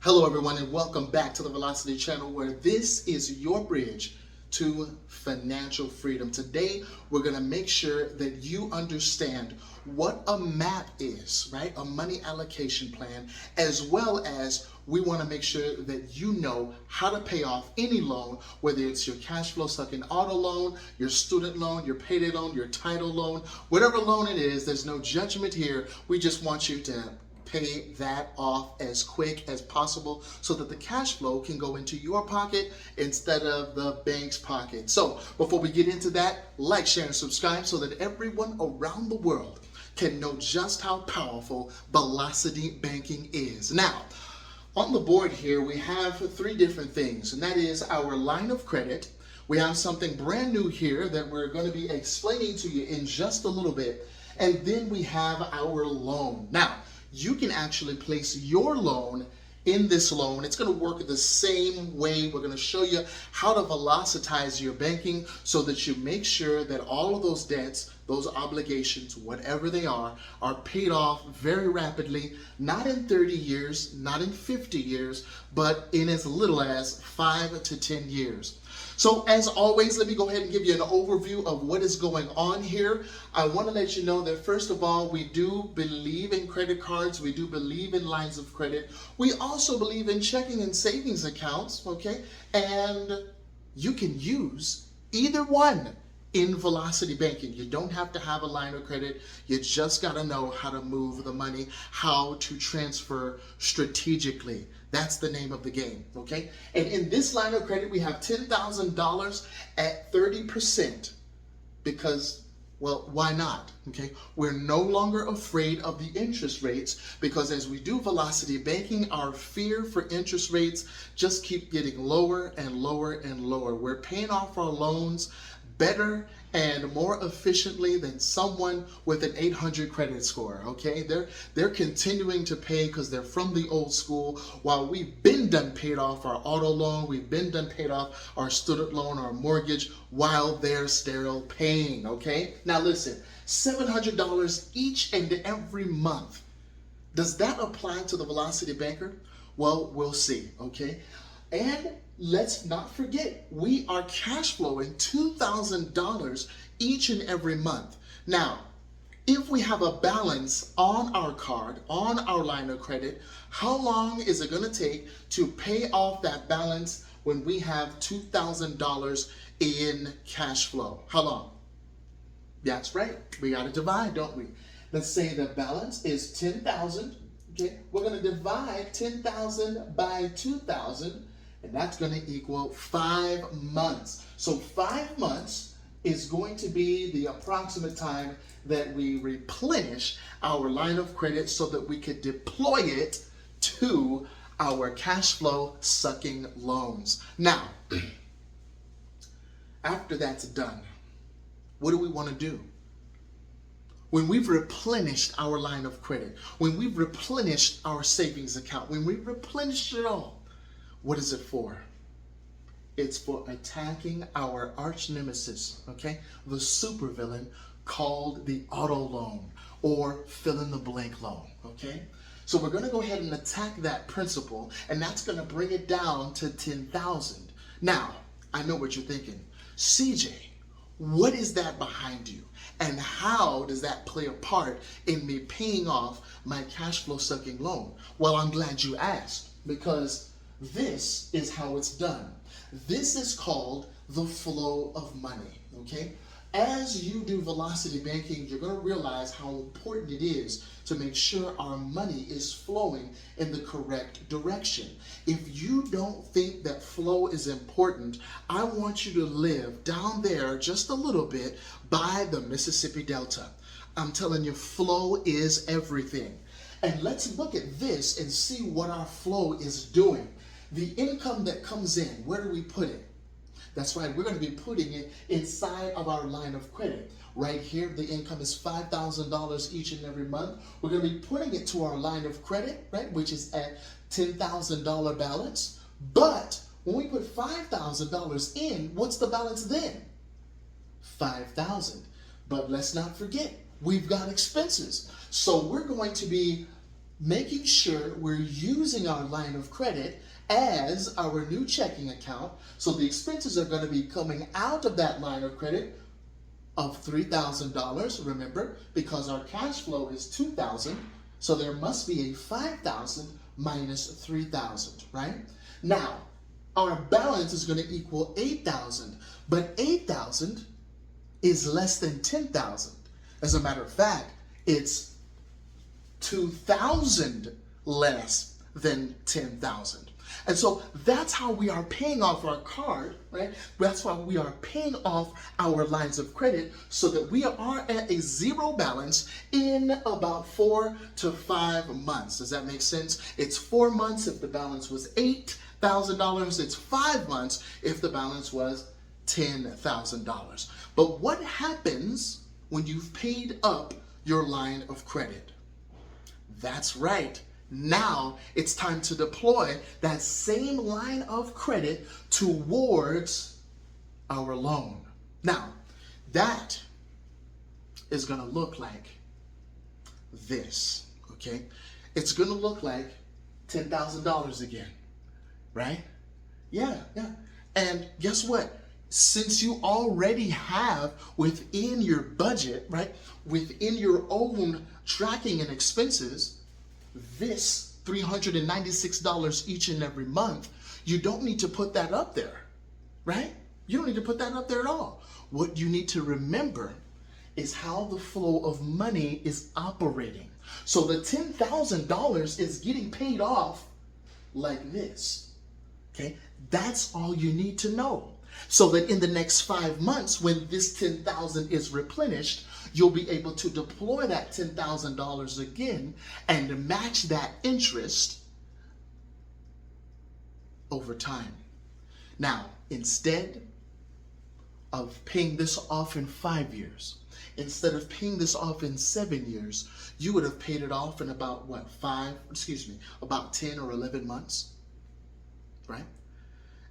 Hello everyone and welcome back to the Velocity channel, where this is your bridge to financial freedom. Today we're going to make sure that you understand what a MAP is, right? A money allocation plan, as well as we want to make sure that you know how to pay off any loan, whether it's your cash flow sucking auto loan, your student loan, your payday loan, your title loan, whatever loan it is. There's no judgment here. We just want you to pay that off as quick as possible so that the cash flow can go into your pocket instead of the bank's pocket. So before we get into that, like, share, and subscribe so that everyone around the world can know just how powerful velocity banking is. Now, on the board here, we have three different things, and that is our line of credit. We have something brand new here that we're going to be explaining to you in just a little bit. And then we have our loan. Now, you can actually place your loan in this loan. It's going to work the same way. We're going to show you how to velocitize your banking so that you make sure that all of those debts, those obligations, whatever they are paid off very rapidly, not in 30 years, not in 50 years, but in as little as 5 to 10 years. So as always, let me go ahead and give you an overview of what is going on here. I want to let you know that first of all, we do believe in credit cards. We do believe in lines of credit. We also believe in checking and savings accounts, okay? And you can use either one in velocity banking. You don't have to have a line of credit. You just got to know how to move the money, how to transfer strategically. That's the name of the game, okay? And in this line of credit, we have $10,000 at 30% because, well, why not, okay? We're no longer afraid of the interest rates because as we do velocity banking, our fear for interest rates just keep getting lower and lower and lower. We're paying off our loans better and more efficiently than someone with an 800 credit score, okay? They're continuing to pay because they're from the old school, while we've been done paid off our auto loan, we've been done paid off our student loan, our mortgage, while they're still paying, okay? Now listen, $700 each and every month. Does that apply to the Velocity Banker? Well, we'll see, okay? And let's not forget, we are cash flowing $2,000 each and every month. Now, if we have a balance on our card, on our line of credit, how long is it going to take to pay off that balance when we have $2,000 in cash flow? How long? That's right. We got to divide, don't we? Let's say the balance is 10,000. Okay, we're going to divide 10,000 by 2,000. And that's going to equal 5 months. So 5 months is going to be the approximate time that we replenish our line of credit so that we could deploy it to our cash flow sucking loans. Now, after that's done, what do we want to do? When we've replenished our line of credit, when we've replenished our savings account, when we've replenished it all, what is it for? It's for attacking our arch nemesis, okay? The supervillain called the auto loan or fill in the blank loan, okay? So we're going to go ahead and attack that principle, and that's going to bring it down to 10,000. Now, I know what you're thinking. CJ, what is that behind you? And how does that play a part in me paying off my cash flow sucking loan? Well, I'm glad you asked, because this is how it's done. This is called the flow of money, okay? As you do velocity banking, you're going to realize how important it is to make sure our money is flowing in the correct direction. If you don't think that flow is important, I want you to live down there just a little bit by the Mississippi Delta. I'm telling you, flow is everything. And let's look at this and see what our flow is doing. The income that comes in, where do we put it? That's right, we're going to be putting it inside of our line of credit. Right here, the income is $5,000 each and every month. We're going to be putting it to our line of credit, right, which is at $10,000 balance. But when we put $5,000 in, what's the balance then? $5,000. But let's not forget, we've got expenses. So we're going to be making sure we're using our line of credit as our new checking account. So the expenses are going to be coming out of that line of credit of $3,000, remember, because our cash flow is $2,000, so there must be a $5,000 minus $3,000, right? Now, our balance is going to equal $8,000, but $8,000 is less than $10,000. As a matter of fact, it's $2,000 less than $10,000. And so that's how we are paying off our card, right? That's why we are paying off our lines of credit, so that we are at a zero balance in about 4 to 5 months. Does that make sense? It's 4 months if the balance was $8,000. It's 5 months if the balance was $10,000. But what happens when you've paid up your line of credit? That's right. Now it's time to deploy that same line of credit towards our loan. Now, that is going to look like this, okay? It's going to look like $10,000 again, right? Yeah. And guess what? Since you already have within your budget, right, within your own tracking and expenses, this $396 each and every month, you don't need to put that up there, right? You don't need to put that up there at all. What you need to remember is how the flow of money is operating. So the $10,000 is getting paid off like this, okay? That's all you need to know. So that in the next 5 months, when this $10,000 is replenished, you'll be able to deploy that $10,000 again and match that interest over time. Now, instead of paying this off in 5 years, instead of paying this off in 7 years, you would have paid it off in about about 10 or 11 months, right?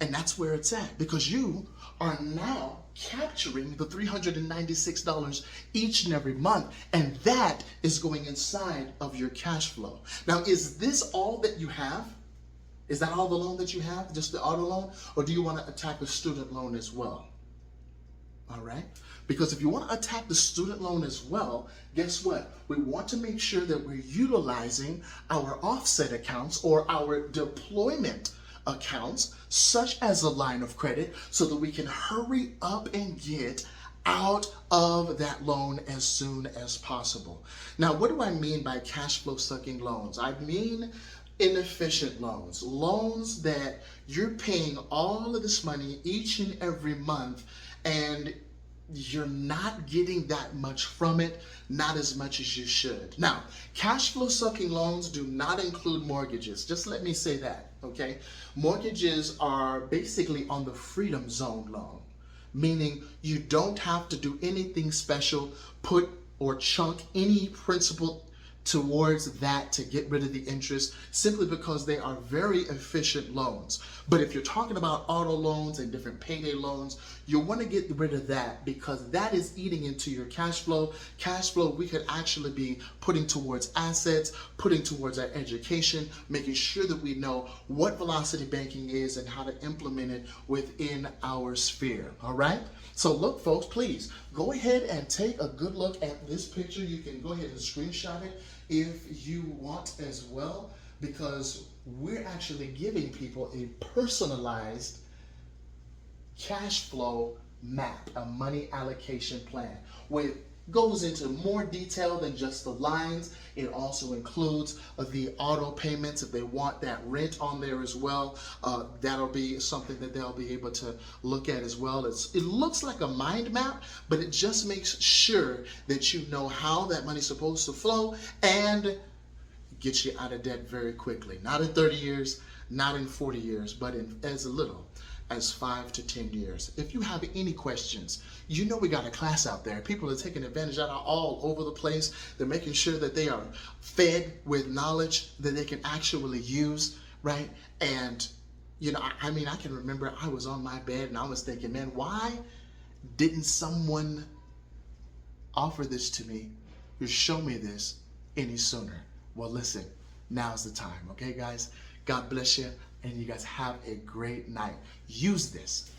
And that's where it's at, because you are now capturing the $396 each and every month, and that is going inside of your cash flow. Now, is this all that you have? Is that all the loan that you have, just the auto loan? Or do you want to attack the student loan as well? All right? Because if you want to attack the student loan as well, guess what? We want to make sure that we're utilizing our offset accounts or our deployment accounts, such as a line of credit, so that we can hurry up and get out of that loan as soon as possible. Now, what do I mean by cash flow sucking loans? I mean inefficient loans, loans that you're paying all of this money each and every month, and you're not getting that much from it, not as much as you should. Now, cash flow sucking loans do not include mortgages. Just let me say that, okay? Mortgages are basically on the freedom zone loan, meaning you don't have to do anything special, put or chunk any principal towards that to get rid of the interest, simply because they are very efficient loans. But if you're talking about auto loans and different payday loans, you want to get rid of that, because that is eating into your cash flow. Cash flow we could actually be putting towards assets, putting towards our education, making sure that we know what velocity banking is and how to implement it within our sphere. All right? So look, folks, please go ahead and take a good look at this picture. You can go ahead and screenshot it if you want as well, because we're actually giving people a personalized cash flow map, a money allocation plan, where it goes into more detail than just the lines. It also includes the auto payments. If they want that rent on there as well, that'll be something that they'll be able to look at as well. It looks like a mind map, but it just makes sure that you know how that money's supposed to flow and get you out of debt very quickly. Not in 30 years, not in 40 years, but in as little as 5 to 10 years. If you have any questions, you know we got a class out there. People are taking advantage of it all over the place. They're making sure that they are fed with knowledge that they can actually use, right? And, you know, I mean, I can remember I was on my bed and I was thinking, man, why didn't someone offer this to me or show me this any sooner? Well, listen, now's the time. Okay, guys? God bless you, and you guys have a great night. Use this.